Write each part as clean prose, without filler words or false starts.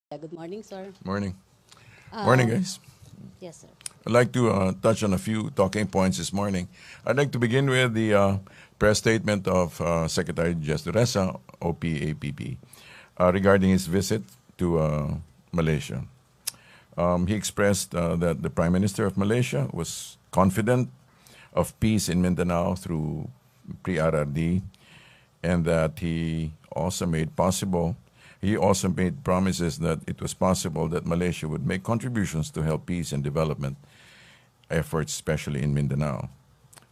Good morning, sir. Morning. Morning, guys. Yes, sir. I'd like to touch on a few talking points this morning. I'd like to begin with the press statement of Secretary Duterte, OPAPP, regarding his visit to Malaysia. He expressed that the Prime Minister of Malaysia was confident of peace in Mindanao through pre-RRD, and that he also made promises that it was possible that Malaysia would make contributions to help peace and development efforts, especially in Mindanao.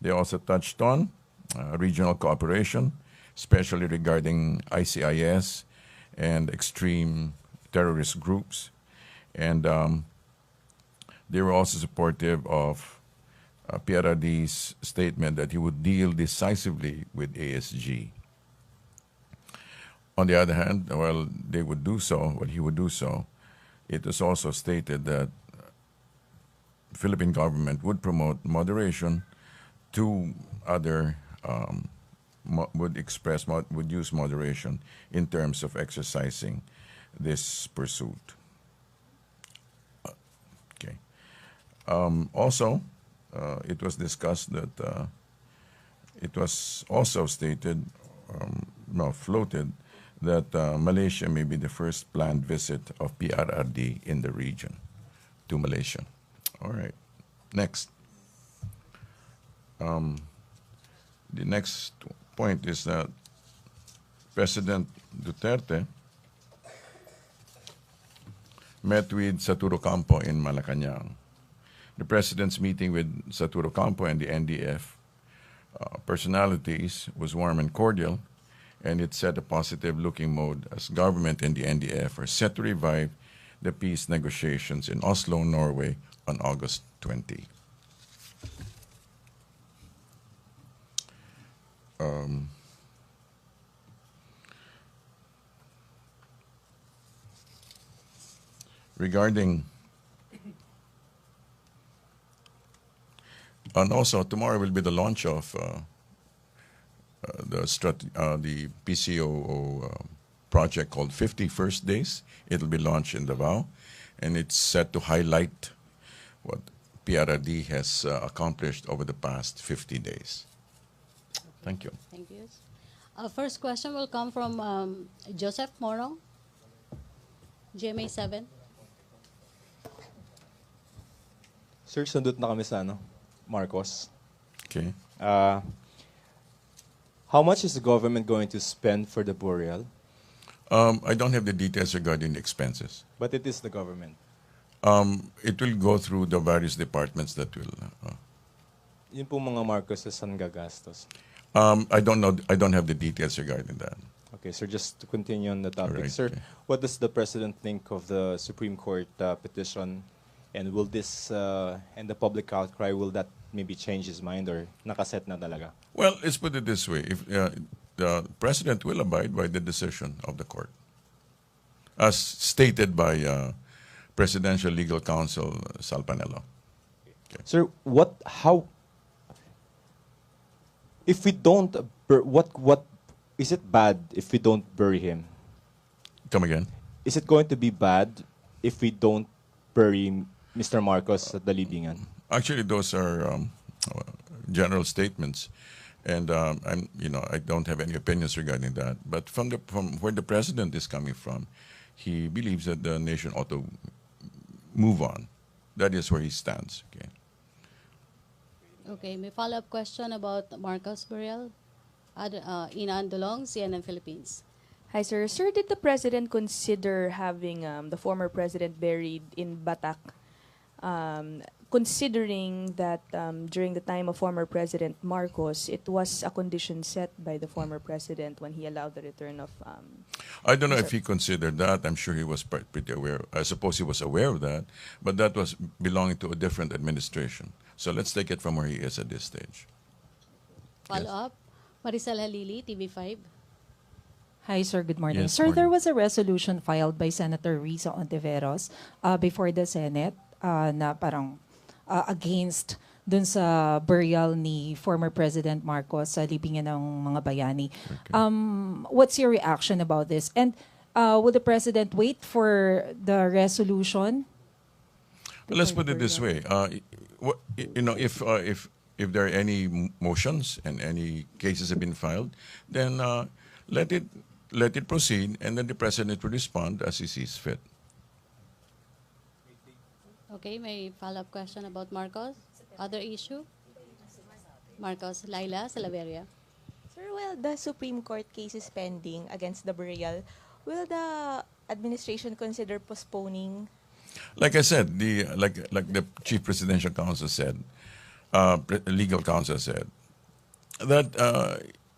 They also touched on regional cooperation, especially regarding ICIS and extreme terrorist groups. And they were also supportive of PRRD's statement that he would deal decisively with ASG. On the other hand, while he would do so, it was also stated that the Philippine government would promote moderation to other, would use moderation in terms of exercising this pursuit. Okay. Also, it was discussed that it was also floated that Malaysia may be the first planned visit of PRRD in the region to Malaysia. All right. Next. The next point is that President Duterte met with Saturo Campo in Malacanang. The President's meeting with Saturo Campo and the NDF personalities was warm and cordial, and it set a positive-looking mode as government and the NDF are set to revive the peace negotiations in Oslo, Norway, on August 20. And also tomorrow will be the launch of the PCOO project called 50 First Days. It'll be launched in Davao, and it's set to highlight what PRRD has accomplished over the past 50 days. Thank you. Thank you. First question will come from Joseph Moro, GMA 7. Sir, sundot na kami sa Marcos. Okay. How much is the government going to spend for the burial? I don't have the details regarding the expenses. But it is the government. It will go through the various departments that will. Yun po mga Marcos sa saan gagastos. I don't know. I don't have the details regarding that. Okay, sir, just to continue on the topic. Right, Sir, okay. what does the President think of the Supreme Court petition? And will this, and the public outcry, will that maybe change his mind or nakaset na talaga? Well, let's put it this way. If the President will abide by the decision of the court, as stated by Presidential Legal Counsel Sal Panelo. Okay. Sir, if we don't, what is it bad if we don't bury him? Come again? Is it going to be bad if we don't bury Mr. Marcos at the Libingan? Actually, those are general statements, and I don't have any opinions regarding that. But from where the President is coming from, he believes that the nation ought to move on. That is where he stands. Okay. Okay, may follow-up question about Marcos burial. Ina Andolong, CNN Philippines. Hi, sir. Sir, did the President consider having the former President buried in Batak, considering that during the time of former President Marcos, it was a condition set by the former President when he allowed the return of... I don't know if he considered that. I'm sure he was pretty aware. I suppose he was aware of that, but that was belonging to a different administration. So let's take it from where he is at this stage. Follow-up, Maricel Halili, TV5. Hi, sir. Good morning. Yes, Sir, morning. there was a resolution filed by Senator Risa Ontiveros before the Senate na parang against dun sa burial ni former President Marcos sa libingan ng mga bayani. Okay. What's your reaction about this? And Will the President wait for the resolution? Let's put it this way. If there are any motions and any cases have been filed, then let it proceed, and then the President will respond as he sees fit. Okay, may follow-up question about Marcos? Other issue? Marcos, Laila, Salaveria. Sir, while the Supreme Court case is pending against the burial, will the administration consider postponing? Like I said, like the Chief Presidential Counsel said, legal counsel said, that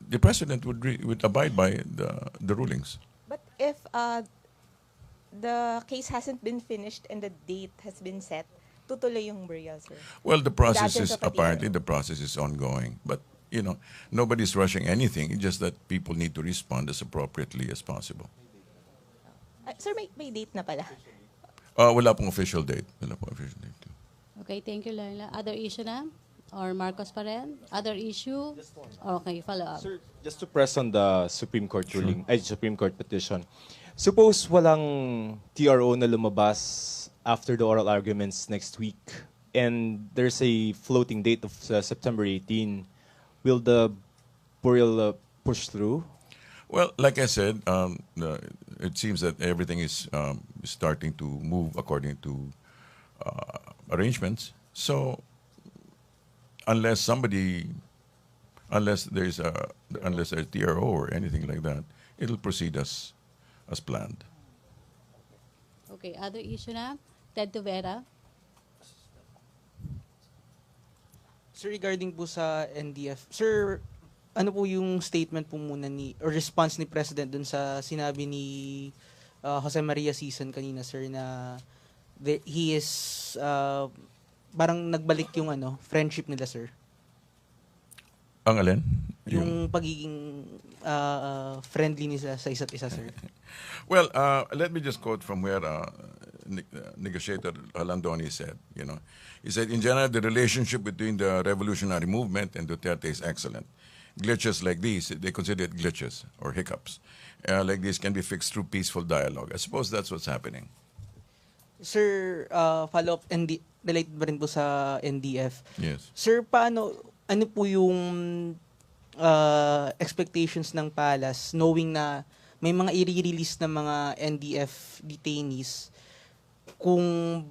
the President would abide by the rulings. But if the case hasn't been finished and the date has been set, tutuloy yung burial, sir? Well, the process absence is of a apparently TRO. the process is ongoing, but nobody's rushing anything. It's just that people need to respond as appropriately as possible. Sir, may date na pala. Wala pong official date. Wala pong official date. Okay, thank you, Laila. Other issue na? Or Marcos pa rin? Other issue? Okay, follow-up. Sir, just to press on the Supreme Court ruling, Supreme Court petition. Suppose walang TRO na lumabas after the oral arguments next week, and there's a floating date of September 18. Will the burial push through? Well, like I said, it seems that everything is starting to move according to arrangements. So, unless there's a TRO or anything like that, it'll proceed as planned. Okay, other issue na? Ted Tuvera. Sir, regarding po sa NDF, sir, ano po yung statement po muna or response ni President dun sa sinabi ni Jose Maria Sison kanina, sir, na he is parang nagbalik yung friendship nila, sir? Ang alin? Yung pagiging friendly nila sa isa't isa, sir. Well, let me just quote from where negotiator Landoni said. He said, in general, the relationship between the revolutionary movement and Duterte is excellent. Glitches like these, they consider it glitches or hiccups, like these can be fixed through peaceful dialogue. I suppose that's what's happening. Sir, follow-up, related ba rin po sa NDF? Yes. Sir, ano po yung expectations ng Palace knowing na may mga i-release na mga NDF detainees, kung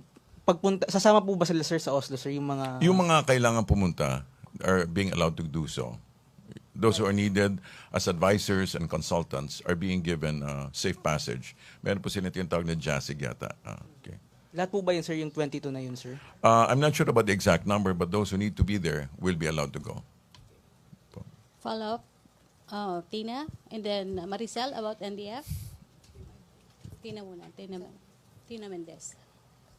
sasama po ba sila, sir, sa Oslo, sir, yung mga kailangan pumunta are being allowed to do so. Those who are needed as advisors and consultants are being given safe passage. Meron po sila tinatawag na JASIG yata. Okay. Lahat po ba yun, sir, yung 22 na yun, sir? I'm not sure about the exact number, but those who need to be there will be allowed to go. Follow-up. Tina, and then Maricel about NDF. Tina muna. Tina Mendez.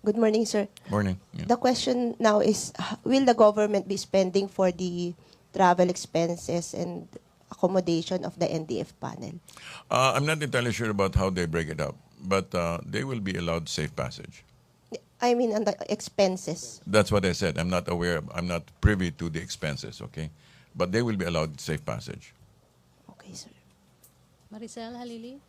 Good morning, sir. Morning. Yeah. The question now is, will the government be spending for the travel expenses and accommodation of the NDF panel? I'm not entirely sure about how they break it up, but they will be allowed safe passage. I mean, on the expenses. That's what I said. I'm not privy to the expenses, okay? But they will be allowed safe passage. Okay, sir. Maricel Halili.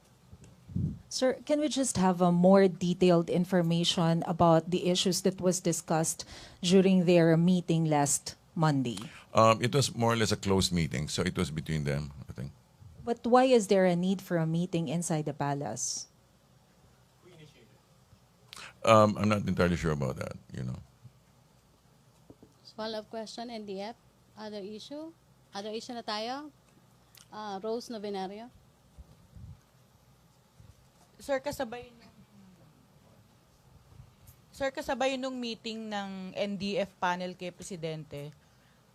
Sir, can we just have a more detailed information about the issues that was discussed during their meeting last Monday? It was more or less a closed meeting, so it was between them, I think. But why is there a need for a meeting inside the palace? I'm not entirely sure about that, Follow-up question, NDF. Other issue? Other issue na tayo? Rose Novenario. Sir, kasabay nung meeting ng NDF panel kay Presidente,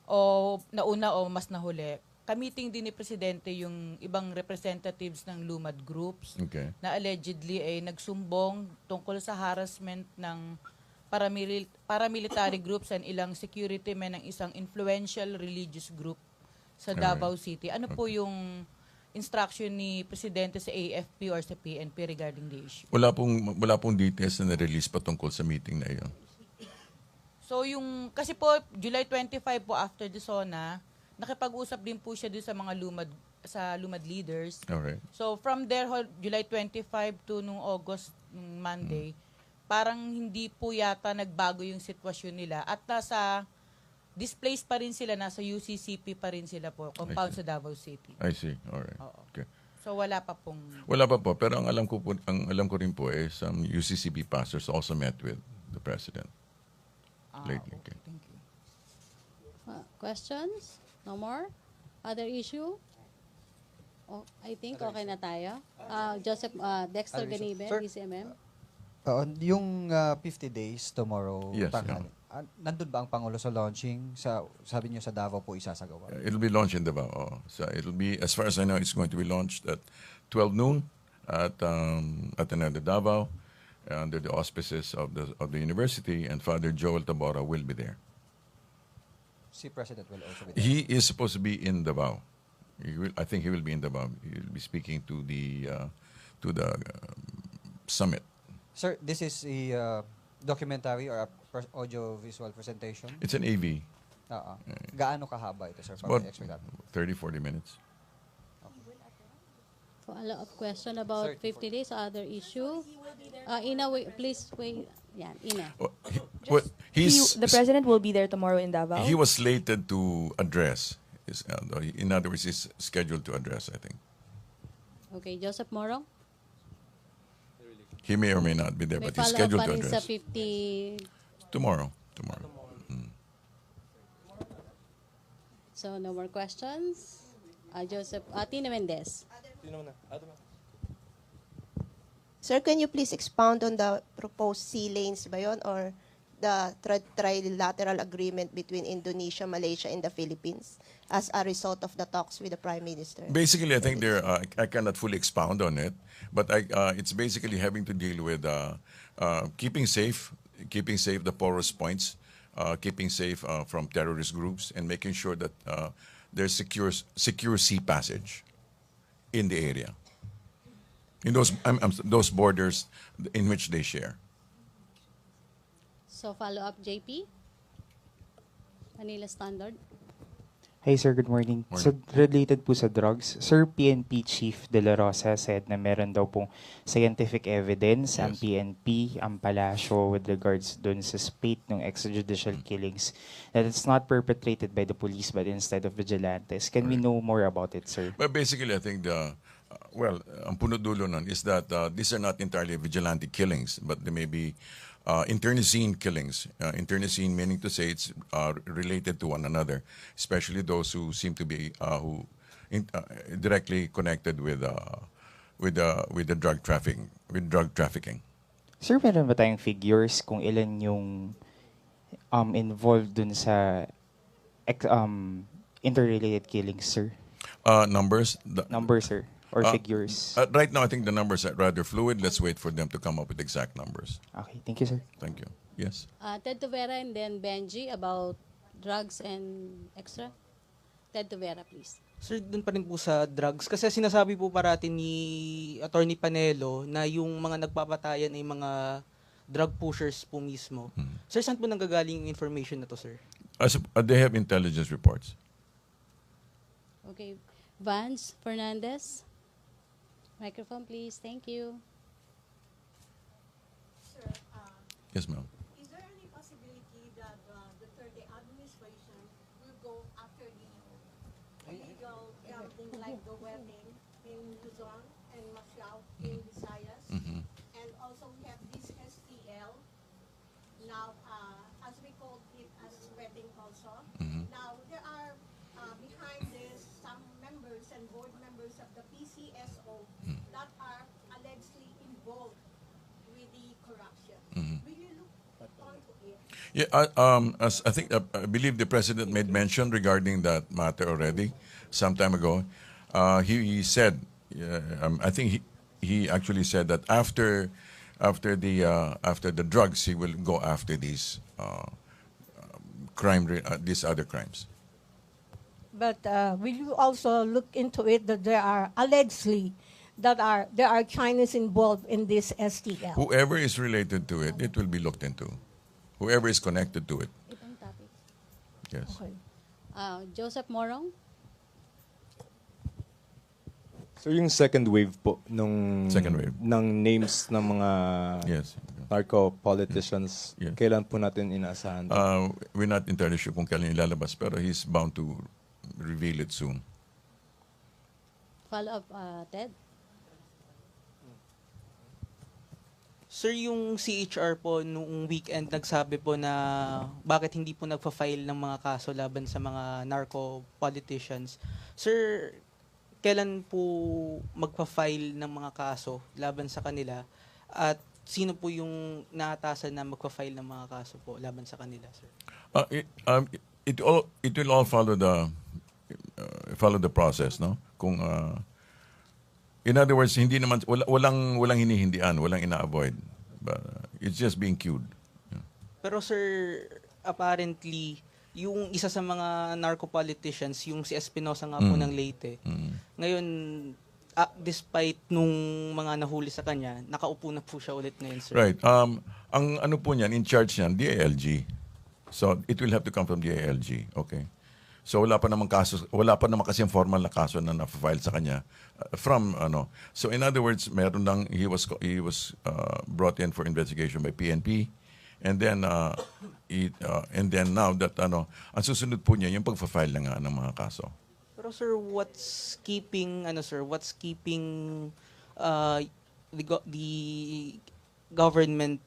o nauna o mas nahuli, kamiting din ni Presidente yung ibang representatives ng Lumad groups Okay. na allegedly ay nagsumbong tungkol sa harassment ng paramilitary groups and ilang security men ng isang influential religious group sa Davao City. Ano po yung instruction ni Presidente sa AFP or sa PNP regarding the issue? Wala pong details na na-release patungkol sa meeting na iyon. So kasi po July 25 po after the SONA, nakipag-usap din po siya doon sa mga sa Lumad Leaders. Alright. So from there, July 25 to nung August Monday, parang hindi po yata nagbago yung sitwasyon nila. At nasa displaced pa rin sila, nasa UCCP pa rin sila po, compound sa Davao City. I see. Alright. Oo. Okay. So wala pa pong... Wala pa po, pero ang alam ko rin po some UCCB pastors also met with the president lately. Okay. Thank you. Questions? No more? Other issue? Oh, I think okay na tayo. Joseph, Dexter Other issue. Ganibe, Sir? DCMM. Yung 50 days tomorrow, Yes, tanghali. Nandun ba ang Pangulo sa launching? Sabi niyo sa Davao po isasagawa. It'll be launched in Davao. So it'll be, as far as I know, it's going to be launched at 12 noon at another Davao under the auspices of the university, and Father Joel Tabora will be there. Si President will also be there. He is supposed to be in Davao. I think he will be in Davao. He will be speaking to the summit. Sir, this is a documentary or a audio-visual presentation? It's an AV. Gaano kahaba ito, sir? About Para expect 30-40 minutes. Follow-up question about 30, 50 days, other issue. Ina, please wait. Yan, Ina. The president will be there tomorrow in Davao? He was slated to address. In other words, he's scheduled to address, I think. Okay, Joseph Morong? He may or may not be there, May but he's follow-up scheduled pa to rin sa address. 50. Tomorrow. So, no more questions? Joseph, Tina Mendez. Sir, can you please expound on the proposed sea lanes ba yun, or the trilateral agreement between Indonesia, Malaysia, and the Philippines as a result of the talks with the Prime Minister? Basically, I think I cannot fully expound on it, but it's basically having to deal with keeping safe the porous points, keeping safe from terrorist groups, and making sure that there's secure sea passage in the area, in those borders in which they share. So, follow-up, JP? Manila Standard? Hi sir, good morning. So related po sa drugs, Sir, PNP Chief De La Rosa said na meron daw pong scientific evidence ang PNP, ang palasyo with regards dun sa spate ng extrajudicial killings, that it's not perpetrated by the police but instead of vigilantes. Can we know more about it, sir? But basically, I think ang punot-dulo nun is that these are not entirely vigilante killings, but they may be internecine killings. Internecine meaning to say it's related to one another, especially those who seem to be directly connected with the drug trafficking. Sir, meron ba tayong figures kung ilan yung involved dun sa interrelated killings, sir? Numbers? Numbers, sir, or figures? Right now, I think the numbers are rather fluid. Let's wait for them to come up with exact numbers. Okay, thank you, sir. Thank you. Yes. Ted Tuvera and then Benji about drugs and extra. Ted Tuvera, please. Sir, dun pa rin po sa drugs. Kasi sinasabi po parati ni Attorney Panelo na yung mga nagpapatayan ay mga drug pushers po mismo. Sir, saan po nanggagaling yung information na to, sir? They have intelligence reports. Okay. Vance Fernandez. Microphone, please. Thank you. Sir, Yes, ma'am. is there any possibility that the Duterte administration will go after the illegal gambling like the wedding in Luzon and Macau in Visayas? And also we have this STL, now as we call it as wedding also. Now there are behind this some members and board members of the PCSO that are allegedly involved with the corruption. Will you look onto it? Yeah, as I believe the president made mention regarding that matter already some time ago. He said, I think he actually said that after the drugs, he will go after these these other crimes. But will you also look into it that there are allegedly there are Chinese involved in this STL? Whoever is related to it, it will be looked into. Whoever is connected to it. Ibang topic. Yes. Okay. Joseph Morong. So yung second wave po Second wave. ng names ng mga Yes. narco politicians, Yeah. kailan po natin inaasahan? We're not entirely sure kung kailan ilalabas, pero he's bound to reveal it soon. Follow up, Ted? Sir, yung CHR po noong weekend nagsabi po na bakit hindi po nagpa-file ng mga kaso laban sa mga narco politicians. Sir, kailan po magpa-file ng mga kaso laban sa kanila? At sino po yung naatasan na magpa-file ng mga kaso po laban sa kanila, sir? It will all follow the process, no? Kung in other words, hindi naman walang hinihindian, walang ina-avoid. But it's just being queued. Pero sir, apparently, yung isa sa mga narco politicians, yung si Espinosa nga po ng Leyte, ngayon, despite nung mga nahuli sa kanya, nakaupo na po siya ulit ngayon, sir. Right. Ang ano po niyan, in charge niyan, DILG. So it will have to come from DILG. Okay. So wala pa naman kasi yung formal na kaso na na-file sa kanya from ano. So in other words, meron lang he was brought in for investigation by PNP, and then now that ano, ang susunod po niya yung pagfa-file na nga ng mga kaso. Pero sir, what's keeping the government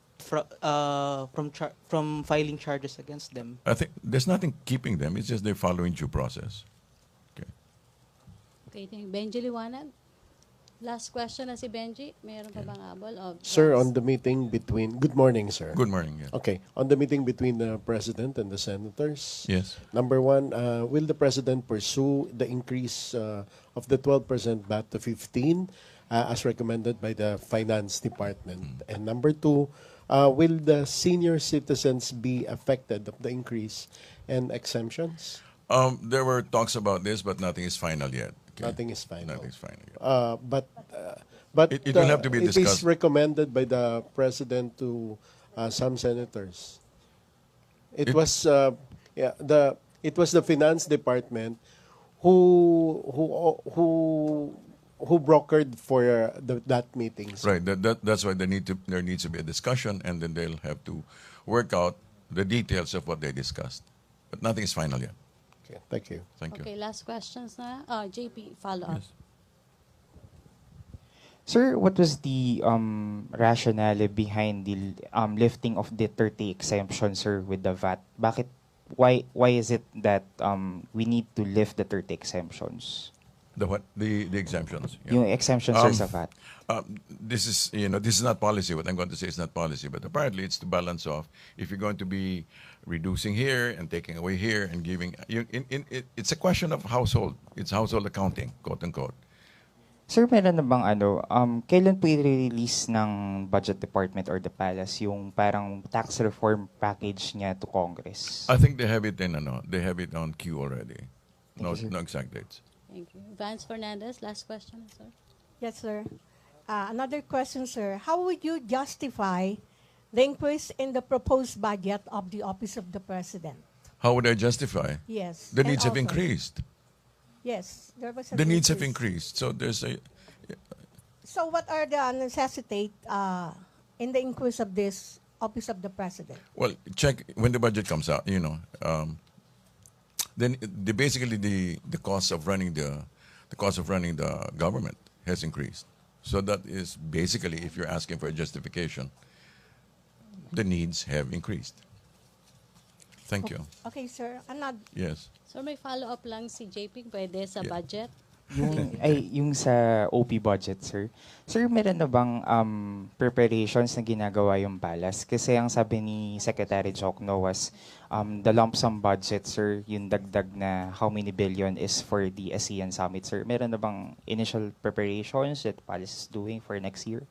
from filing charges against them? I think there's nothing keeping them. It's just they're following due process. Okay. Okay, thank you. Benji Liwanag? Last question na si Benji. Meron pa bang habol? Sir, on the meeting between... Good morning, sir. Good morning. Yeah. Okay. On the meeting between the President and the Senators, Yes. number one, will the President pursue the increase of the 12% VAT to 15 as recommended by the Finance Department? And number two, will the senior citizens be affected of the increase and exemptions? There were talks about this, but nothing is final yet. Okay. Nothing is final. Nothing is final yet. But It will have to be it discussed. is recommended by the President to some senators. It was the Finance Department who brokered for that meeting. Right. That's why there needs to be a discussion, and then they'll have to work out the details of what they discussed. But nothing is final yet. Okay, thank you. Thank you. Okay, last questions na. JP, follow up. Yes. Sir, what was the rationale behind the lifting of the 30 exemption, sir, with the VAT? Why is it that we need to lift the 30 exemptions? The what? The exemptions. Yeah. Yung exemptions, sir, sa VAT. This is not policy. What I'm going to say is not policy, but apparently it's to balance off. If you're going to be reducing here and taking away here and giving, it's a question of household. It's household accounting, quote unquote. Sir, meron na bang kailan po i-release ng Budget Department or the Palace yung parang tax reform package niya to Congress? I think they have it on queue already. No exact dates. Thank you. Vance Fernandez, last question, sir. Yes, sir. Another question, sir. How would you justify the increase in the proposed budget of the Office of the President? How would I justify? Yes. The and needs have also- increased. Yes, there was a The needs have increase. increased. So there's a. So what are the necessitate in the increase of this Office of the President? Well, check when the budget comes out. Then basically the cost of running the government has increased. So that is basically, if you're asking for a justification, the needs have increased. Thank you. Okay, sir. Another. Yes. Sir, may follow-up lang si JP, pwede sa Yeah. budget? Yung sa OP budget, sir. Sir, meron na bang preparations na ginagawa yung Palace? Kasi ang sabi ni Secretary Jokno was the lump sum budget, sir, yung dagdag na how many billion is for the ASEAN Summit, sir. Meron na bang initial preparations that Palace is doing for next year?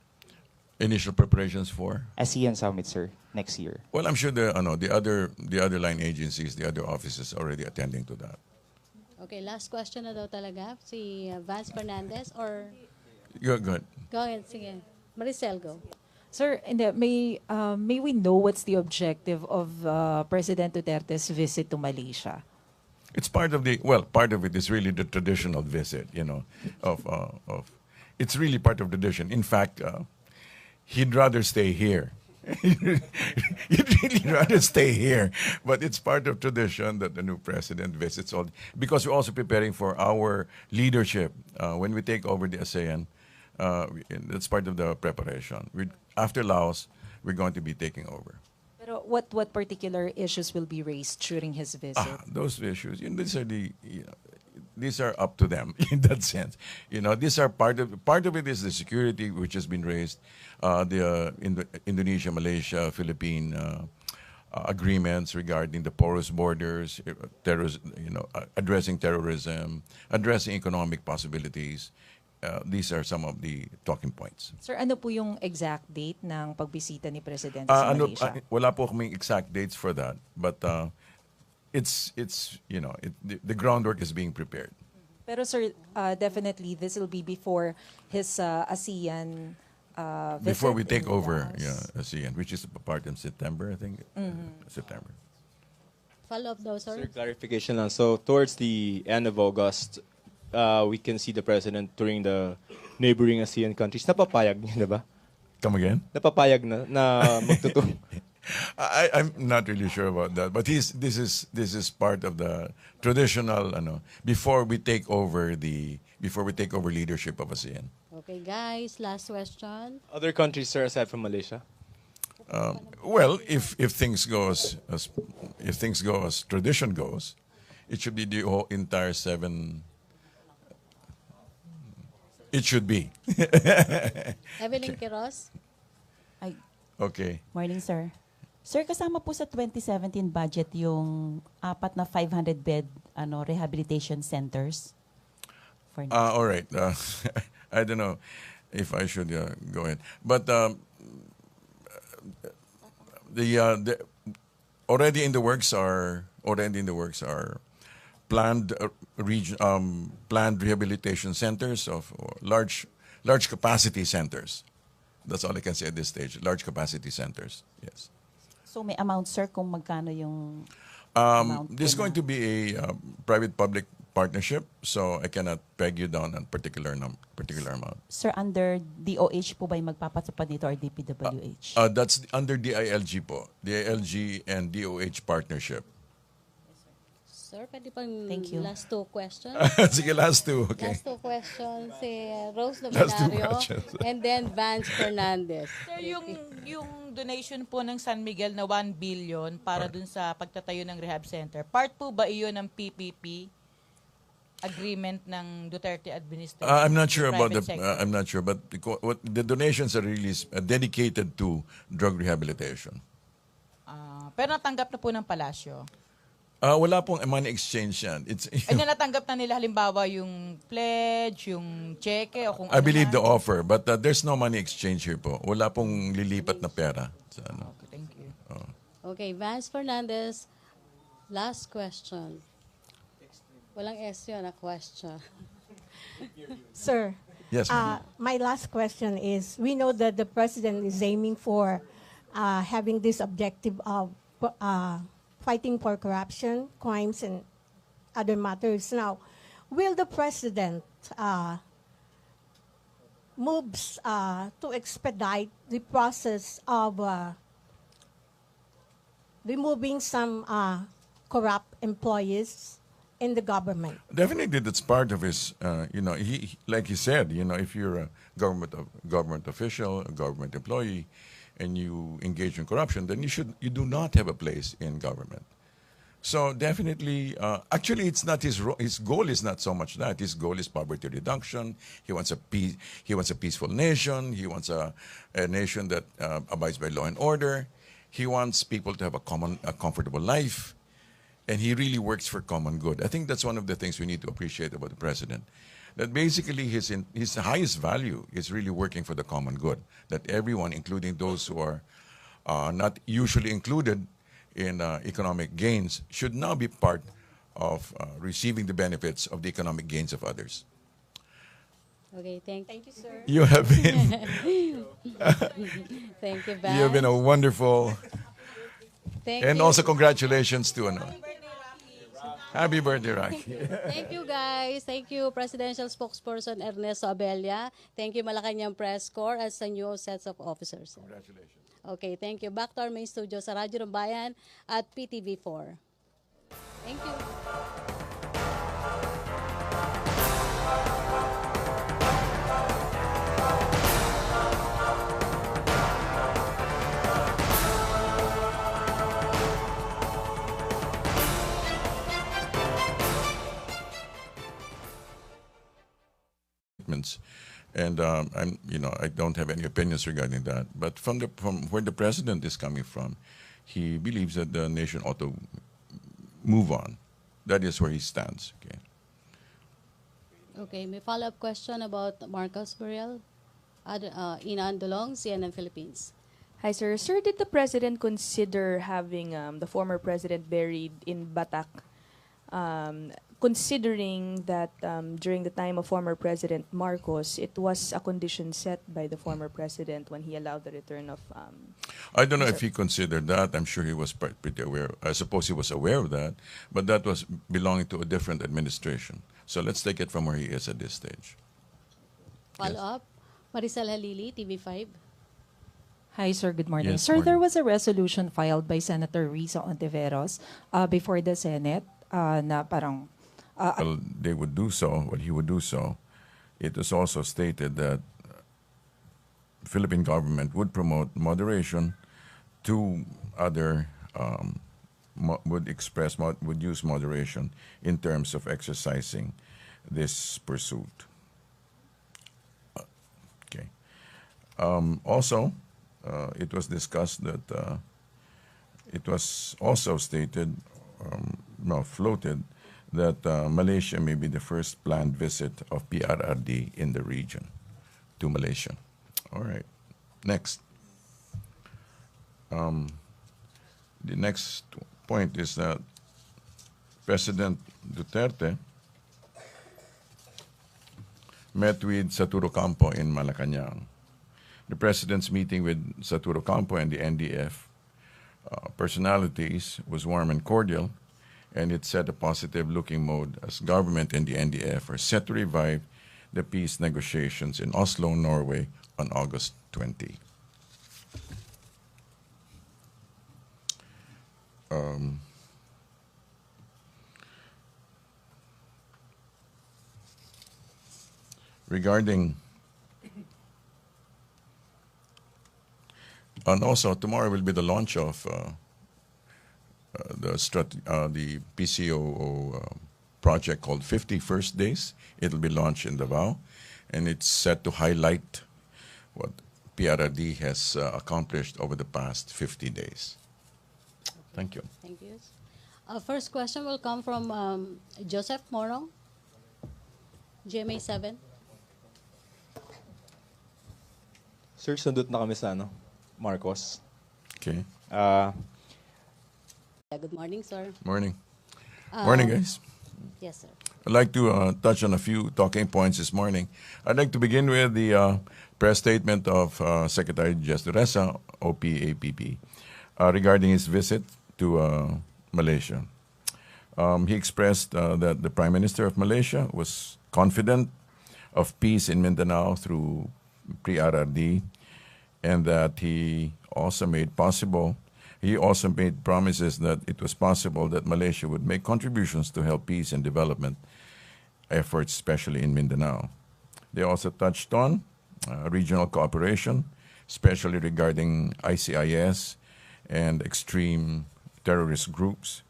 Initial preparations for? ASEAN Summit, sir, next year. Well, I'm sure the other line agencies, the other offices already attending to that. Okay, last question na daw talaga. Si Vance Fernandez or... Go ahead. Go ahead, sige. Maricel, go. Sir, may we know what's the objective of President Duterte's visit to Malaysia? It's part of it is really the traditional visit, of it's really part of tradition. In fact, he'd rather stay here. He'd really rather stay here. But it's part of tradition that the new president visits all, because we're also preparing for our leadership when we take over the ASEAN. That's part of the preparation. After Laos, we're going to be taking over. Pero what particular issues will be raised during his visit? Those issues, these are up to them in that sense. These are part of it is the security which has been raised, Indonesia, Malaysia, Philippine agreements regarding the porous borders, addressing terrorism, addressing economic possibilities. These are some of the talking points. Sir, ano po yung exact date ng pagbisita ni Presidente sa Malaysia? Wala po kaming exact dates for that, but the groundwork is being prepared. Pero sir, definitely this will be before his ASEAN visit. Before we take over, ASEAN, which is part in September, I think. September. Follow up daw, sir. Sir, clarification lang. So towards the end of August, we can see the president touring the neighboring ASEAN countries. Napapayag niya, diba? Come again? Napapayag na magtutur. I'm not really sure about that, but this is part of the traditional before we take over leadership of ASEAN. Okay, guys, last question. Other countries, sir, aside from Malaysia? Well, if things go as tradition goes, it should be the whole entire 7. It should be. Evelyn Quiroz. Ay, Okay. morning, sir. Sir, kasama po sa 2017 budget yung 4 na 500-bed rehabilitation centers? For All right. I don't know if I should go ahead, but the already in the works are planned planned rehabilitation centers of large capacity centers. That's all I can say at this stage. Large capacity centers. Yes. So may amount, sir, kung magkano yung This is going to be a private-public partnership, so I cannot peg you down on particular amount. Sir, under DOH po ba yung magpapatupad nito or DPWH? That's under DILG po. DILG and DOH partnership. Sir, pwede pang Thank you. last 2 questions? Sige, last 2. Okay. Last 2 questions, si Rose Last two Novenario questions. and then Vance Fernandez. Sir, yung donation po ng San Miguel na 1 billion para dun sa pagtatayo ng rehab center, part po ba iyon ng PPP agreement ng Duterte administration? I'm not sure about private sector? I'm not sure, but the donations are really dedicated to drug rehabilitation. Pero natanggap na po ng palasyo. Wala pong money exchange yan. Ay, natanggap na nila halimbawa yung pledge, yung cheque, o kung I ano believe man. the offer, but there's no money exchange here po. Wala pong lilipat na pera. Okay, thank you. Okay, Vance Fernandez, last question. Walang S yun, a question. Sir, Yes, ma'am. my last question is, we know that the president is aiming for having this objective of fighting for corruption, crimes, and other matters. Now, will the president moves to expedite the process of removing some corrupt employees in the government? Definitely, that's part of his. He like he said, if you're a government official, a government employee, and you engage in corruption, then you do not have a place in government. So definitely, actually, it's not his goal is not so much that. His goal is poverty reduction. He wants a peaceful nation. He wants a nation that abides by law and order. He wants people to have a comfortable life, and he really works for common good. I think that's one of the things we need to appreciate about the president. That basically his highest value is really working for the common good. That everyone, including those who are not usually included in economic gains, should now be part of receiving the benefits of the economic gains of others. Okay, thank you, sir. You have been Thank you, Vance. you have been a wonderful, Thank and you. also congratulations to Happy birthday, Rocky. Thank you, guys. Thank you, Presidential Spokesperson Ernesto Abella. Thank you, Malacanang Press Corps, as the new sets of officers. Congratulations. Okay, thank you. Back to our main studio sa Radyo ng Bayan at PTV4. Thank you. And I don't have any opinions regarding that. But from where the president is coming from, he believes that the nation ought to move on. That is where he stands. Okay. Okay, may follow-up question about Marcos burial. Ina Andolong, CNN Philippines. Hi, sir. Sir, did the president consider having the former president buried in Batak, considering that during the time of former President Marcos, it was a condition set by the former president when he allowed the return of... I don't know if he considered that. I'm sure he was pretty aware. I suppose he was aware of that, but that was belonging to a different administration. So let's take it from where he is at this stage. Follow-up, Maricel Halili, TV5. Hi, sir. Good morning. Yes, Sir, morning. there was a resolution filed by Senator Risa Ontiveros before the Senate na parang... Well, they would do so, he would do so. It was also stated that Philippine government would promote moderation to other, would use moderation in terms of exercising this pursuit. Okay. Also, it was discussed that it was also stated, floated, that Malaysia may be the first planned visit of PRRD in the region to Malaysia. All right. Next. The next point is that President Duterte met with Saturo Campo in Malacanang. The president's meeting with Saturo Campo and the NDF personalities was warm and cordial, and it set a positive-looking mode as government and the NDF are set to revive the peace negotiations in Oslo, Norway, on August 20. Regarding, and also tomorrow will be the launch of the PCOO project called 50 First Days. It'll be launched in Davao, and it's set to highlight what PRRD has accomplished over the past 50 days. Thank you. Thank you. First question will come from Joseph Morong, GMA 7. Sir, sundot na kami sa Marcos. Okay. Good morning, sir. Morning. Morning, guys. Yes, sir. I'd like to touch on a few talking points this morning. I'd like to begin with the press statement of Secretary Jess Duresa, OPAPP, regarding his visit to Malaysia. He expressed that the Prime Minister of Malaysia was confident of peace in Mindanao through pre-RRD, and that he also made promises that it was possible that Malaysia would make contributions to help peace and development efforts, especially in Mindanao. They also touched on regional cooperation, especially regarding ICIS and extreme terrorist groups.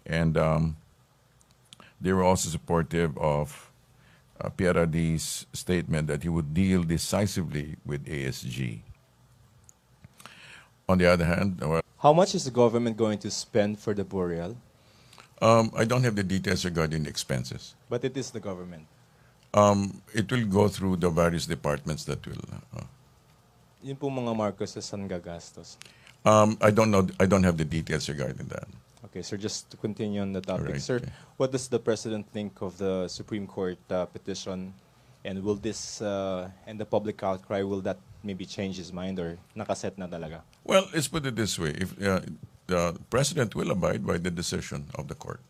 And they were also supportive of PRRD's statement that he would deal decisively with ASG. On the other hand, How much is the government going to spend for the burial? I don't have the details regarding the expenses. But it is the government. It will go through the various departments that will. Yun po mga Marcos sa saan gagastos. I don't know. I don't have the details regarding that. Okay, sir, just to continue on the topic, Alright, sir, okay. what does the President think of the Supreme Court petition? And will this, and the public outcry, will that maybe change his mind or nakaset na talaga? Well, let's put it this way: if the president will abide by the decision of the court.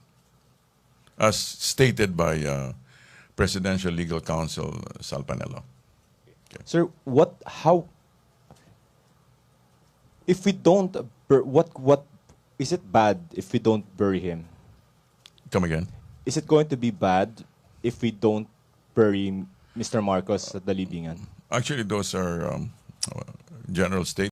as stated by Presidential Legal Counsel Salpanello. Sir, how, if we don't, what, is it bad if we don't bury him? Come again? Is it going to be bad if we don't bury Mr. Marcos at the Libingan? Actually, those are general statements.